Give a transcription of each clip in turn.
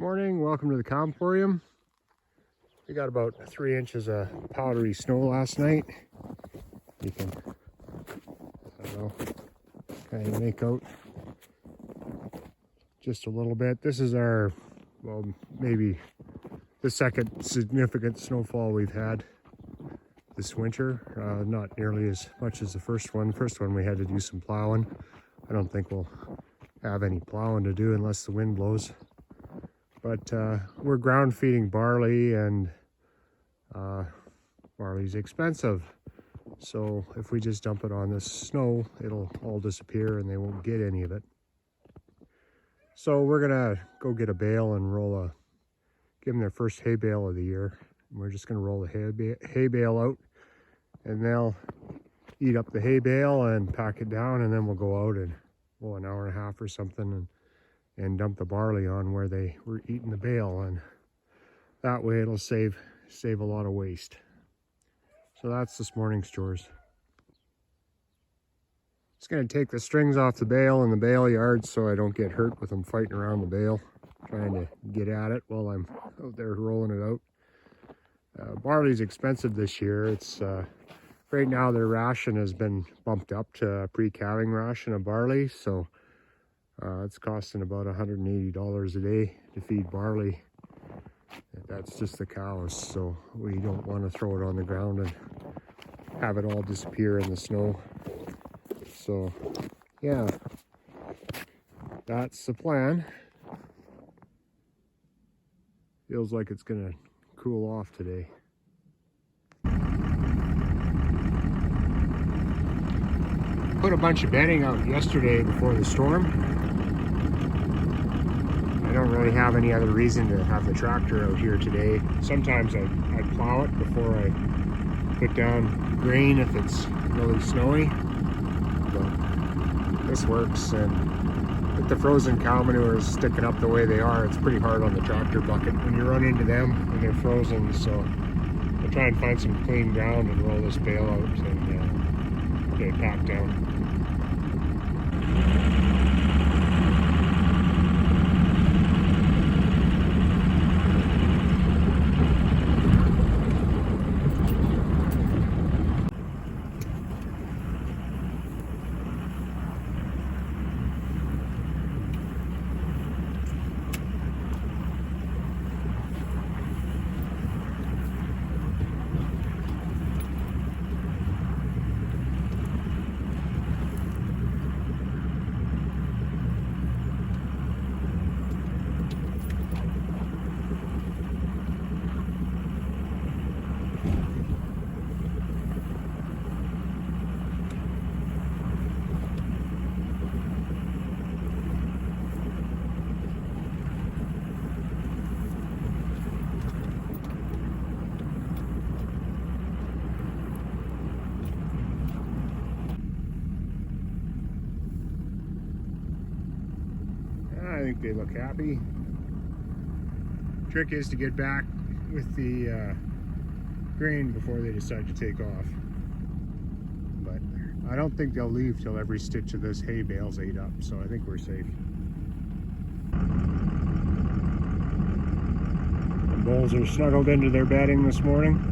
Morning, welcome to the Comporium. We got about 3 inches of powdery snow last night. You can, I don't know, kind of make out just a little bit. This is our, well, maybe the second significant snowfall we've had this winter. Not nearly as much as the first one. First one we had to do some plowing. I don't think we'll have any plowing to do unless the wind blows. But we're ground feeding barley, and barley's expensive. So if we just dump it on this snow, it'll all disappear and they won't get any of it. So we're gonna go get a bale and give them their first hay bale of the year. And we're just gonna roll the hay bale out, and they'll eat up the hay bale and pack it down, and then we'll go out and, well, an hour and a half or something, and dump the barley on where they were eating the bale, and that way it'll save a lot of waste. So that's this morning's chores. Just gonna take the strings off the bale in the bale yard so I don't get hurt with them fighting around the bale, trying to get at it while I'm out there rolling it out. Barley's expensive this year. It's right now their ration has been bumped up to a pre-calving ration of barley, so it's costing about $180 a day to feed barley. That's just the cows, so we don't want to throw it on the ground and have it all disappear in the snow. So yeah, that's the plan. Feels like it's gonna cool off today. Put a bunch of bedding out yesterday before the storm. I don't really have any other reason to have the tractor out here today. Sometimes I plow it before I put down grain if it's really snowy, but this works. And with the frozen cow manures sticking up the way they are, it's pretty hard on the tractor bucket when you run into them when they're frozen. So I'll try and find some clean ground and roll this bale out and get it packed down. I think they look happy. Trick is to get back with the grain before they decide to take off. But I don't think they'll leave till every stitch of this hay bale's ate up, so I think we're safe. The bulls are snuggled into their bedding this morning.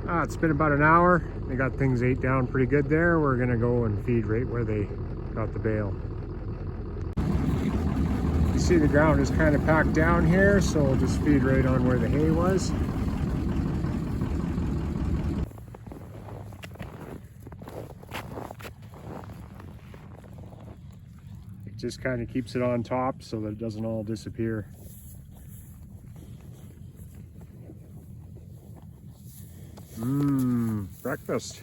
It's been about an hour. They got things ate down pretty good there. We're gonna go and feed right where they got the bale. You see the ground is kind of packed down here, so we'll just feed right on where the hay was. It just kind of keeps it on top so that it doesn't all disappear. Breakfast.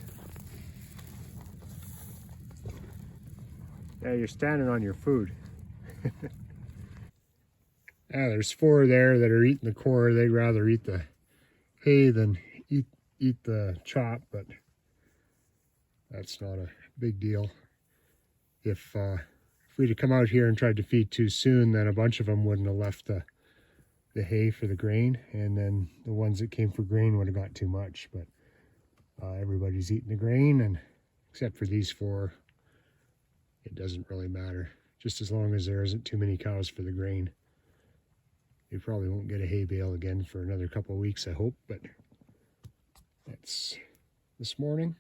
Yeah, you're standing on your food. Yeah, there's 4 there that are eating the core. They'd rather eat the hay than eat the chop, but that's not a big deal. If we'd have come out here and tried to feed too soon, then a bunch of them wouldn't have left the hay for the grain, and then the ones that came for grain would have got too much. But everybody's eating the grain, and except for these 4, it doesn't really matter. Just as long as there isn't too many cows for the grain. We probably won't get a hay bale again for another couple of weeks, I hope, but that's this morning.